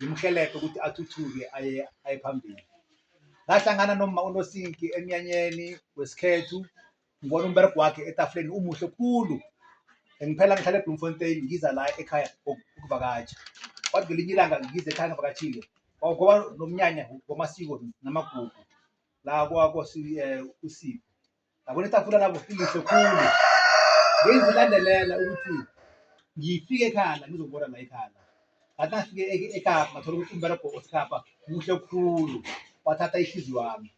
ngimhelebhe ukuthi athuthuke aye phambili. Ngahlangana noma uNosinki emnyanyeni wesikhethu, ngibona umberego wakhe etafuleni umuhle khulu. Ngiphela ngihlala eBloemfontein ngiza la ekhaya ukuvakatsha. Kwathi ngelinye ilanga ngize ekhaya ngivakatshile, ngoba nomnyanya wamasiko namagugu la uSipho. Ngabona itafula labo lihle khulu. Bengilandelela ukuthi ngifike ekhaya ngizobona la ekhaya. Ngathi ngafike eKapa ngathola ukuthi umberego oseKapa muhle khulu, wathatha ihliziyo yami.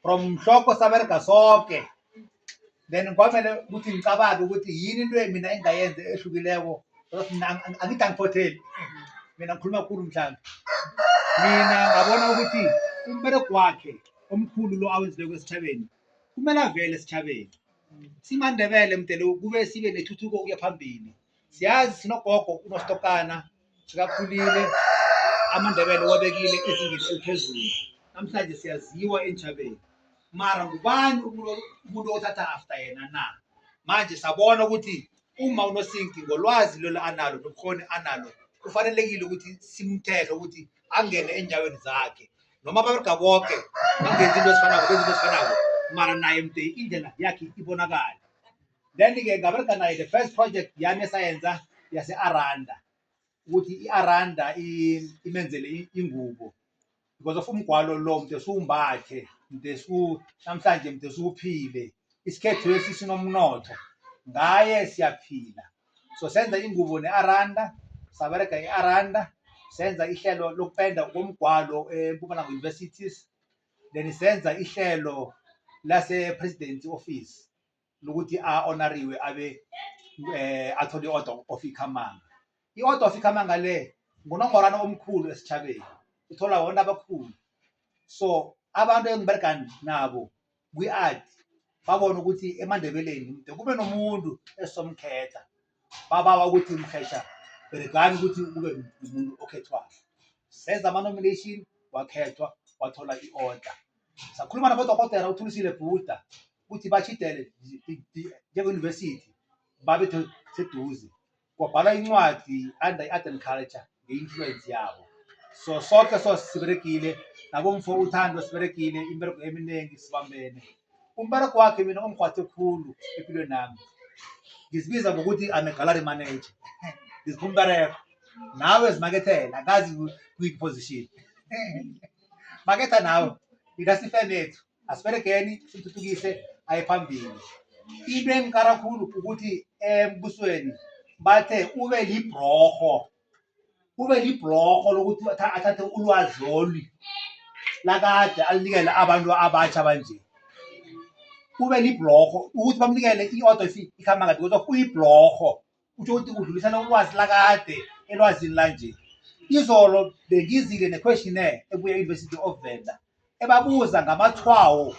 From mhloko saberega sonke, then kwamele ukuthi ngicabange ukuthi yini into mina engayenze ehlukileko. Mina angithi angiphotheli, mina ngikhuluma kakhulu mhlawumbe. Mina ngabona ukuthi umberego wakhe omkhulu lo awenzile kwesitjhabeni kumele avele esitjhabeni. SimaNdebele mdele kube sibe nethuthuko ukuya phambili. Siyazi sinogogo uNositokana sikakhulile, amaNdebele wabekile ezingeni eliphezulu. Namhlanje siyaziwa entjhabeni. Mara ngubani umuntu othatha after yena na? Manje sabona ukuthi uma uNosinki ngolwazi lelo analo nobukhoni analo, kufanelekile ukuthi simthethe ukuthi angene enyaweni zakhe. Noma baberega bonke bangenzi into ezifanako, mara naye mde indlela yakhe ibonakala. Then-ke ngaberega naye the first project yami esayenza yase-Aranda, ukuthi i-Aranda imenzele ingubo because of umgwalo lo mde suwumbathe, namhlanje mde suwuphile. Isikhethu lesi sinomnotho, ngaye siyaphila. So senza ingubo ne-Aranda, saberega i-Aranda, senza ihlelo lokupenda komgwalo eMpumalanga Universities. Then senza ihlelo lase-Presidency Office lokuthi a-honoriwe abe athole i-order of Ikhamanga. I-order of Ikhamanga le ngunongorwana omkhulu esitjhabeni, uthola wona abakhulu. So abantu engiberega nabo kwi-art babona ukuthi eMandebeleni kube nomuntu esomkhetha, babawa ukuthi mkhesha beregani ukuthi kube umuntu okhethwayo. Senza ama-nomination, wakhethwa, wathola i-order. Sakhuluma nabodokotela uThulisile Bhuda ukuthi bachidele njenge-university babe seduze, kwabhala incwadi under i-art and culture nge-influence yabo. So sonke siberegile, nabomfo uThando siberegile, imberego eminengi sibambene. Umberego wakhe mina ongirhwathe khulu empilweni nami, ngizibiza ngokuthi I'm a gallery manager. Ngizipha umberego, nawe zimakethela, akazi kuyiphi position. Maketha nawe, ingasifeme yethu, asiberegeni simthuthukise aye phambili. Into engikara khulu ukuthi embusweni bathe ube libhorho lokuthi athathe ulwazi lolu lakade alinikele abantu abatsha banje. Ube libhorho ukuthi bamnikele i-order Ikhamanga because uyibhorho, utsho ukuthi udlulisana ulwazi lakade elwazini lanje. Izolo bengizile ne-questionnaire ebuya e-University of Venda ebabuza ngamathwawo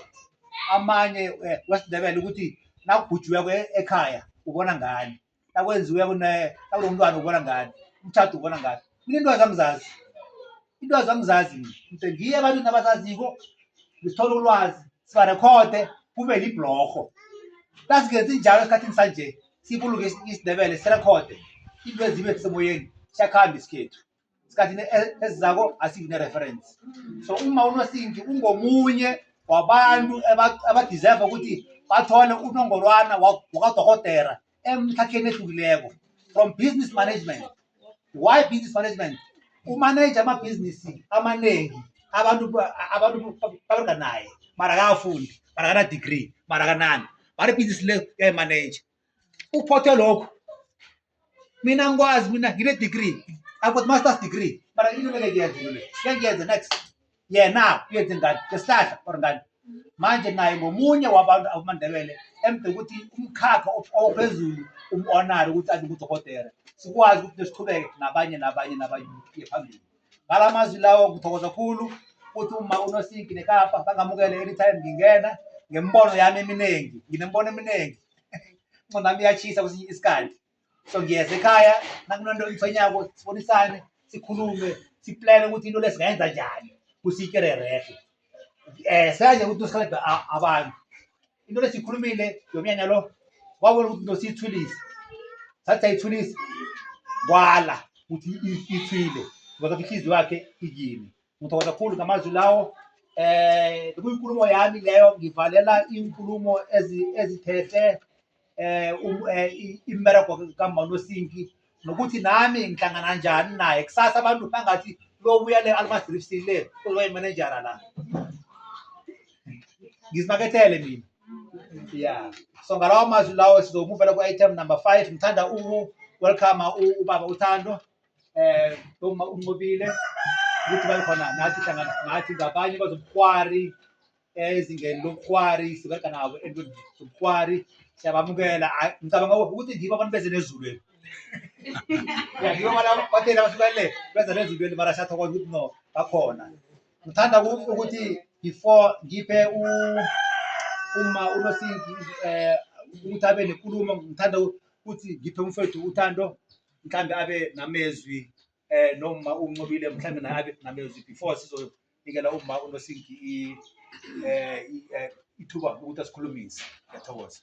amanye wesiNdebele ukuthi nakubhujiweko ekhaya ubona ngani, nakwenziweko nakunomntwana ubona ngani, umtjhado ubona ngani. Mina into angizazi mde ngiye ebantwini abasaziko, ngisithole ulwazi, sibarekhode, kube libhlorho. Nasingenzi njalo esikhathini sanje, sibulunge isiNdebele, sirekhode, into ezibe semoyeni, siyakhamba isikhethu. Esikhathini ezizako asibi ne-reference. So uma uNosinki ungomunye wabantu abadeserve ukuthi bathole unongorwana wakadokotera emkhakheni ehlukileko, from business management. Why business management? Umanage amabhizinisi amanengi, abantu baberega naye, mara akafundi, mara akana-degree, mara akanani, mara ibhizinisi le uyayimanage. Uphothe lokhu, mina ngikwazi, mina ngine-degree, I've got master's degree, mara into leke ngiyenze next. Yena uyenze ngani, ngesihlahla or ngani. Manje naye ngomunye wabantu abamaNdebele emde ukuthi umkhakha ophezulu umu-honor ukuthi abe ngudokotela, sikwazi ukuthi siqhubeke nabanye kuye phambili. Ngala mazwi lawo ngithokoza khulu ukuthi uma uNosinki neKapa bangamukele anytime ngingena ngembono yami eminengi, nginembono eminengi. Ingqondo yami iyatshisa kwesinye isikhathi. So ngiyeza ekhaya, nakunento engithonyako, sibonisane, sikhulume, siplane ukuthi into le singayenza njani kusiyikere rehe. Siyanje ukuthi usikhalebhe abantu. Into le siyikhulumile yomnyanya lo, wabona ukuthi nosiyithulise. Sathi sayithulisa, kwala ukuthi ithwile. ngoba inhliziyo yakhe ikini. Ngithokoza kakhulu ngamazwi lawo. Kuyinkulumo yami leyo, ngivalela inkulumo ezithethe imbereko kaMama uNosinki, nokuthi nami ngihlangana kanjani naye. Kusasa abantu bangathi lobuya le Almas Drifts le uzoba yimanejara la, ngizimakethele mina. Yeah, so ngalawo mazwi lawo sizomuvela ku-item number 5. Ngithanda welcome ubaba uThando unqobile ukuthi babe khona nathi hlangana nathi ngabanye bazobukhwari ezingeni lobukhwari, sibereka nabo entweni zobukhwari, siyabamukela. Ngicabanga ukuthi ngibo abantu beze nezulwini. Ya, ngibo bathela basuka le beza nezulwini, mara siyathokoza ukuthi no bakhona. Ngithanda ukuthi before ngiphe uma uNosinki ukuthi abe nenkulumo, ngithanda ukuthi ngiphe umfethu uThando mhlambe abe namezwi, noma unqobile mhlambe naye abe namezwi before sizonikela uma uNosinki ithuba ukuthi asikhulumise. Ngiyathokoza.